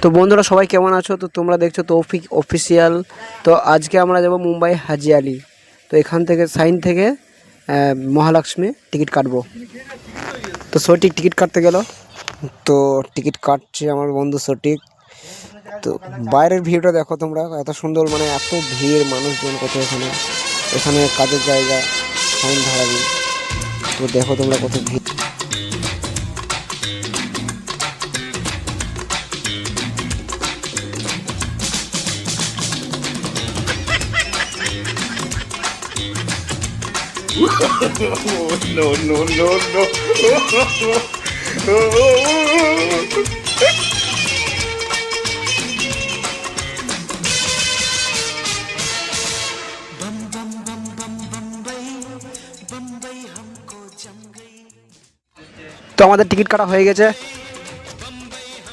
তো বন্ধুরা সবাই কেমন আছো? তো তোমরা দেখছো তৌফিক অফিসিয়াল। তো আজকে আমরা যাব মুম্বাই হাজি আলি। তো এখান থেকে সাইন থেকে মহালক্ষ্মী টিকিট কাটবো। তো সঠিক টিকিট কাটতে গেল, তো টিকিট কাটছে আমার বন্ধু সঠিক। তো বাইরের ভিউটা দেখো তোমরা, এত সুন্দর, মানে এত ভিড়, মানুষজন কত এখানে। এখানে কাজের জায়গা, সাইন ধারাবি। তো দেখো তোমরা কত ভিড়। No, no, no, no. তো আমাদের টিকিট কাটা হয়ে গেছে।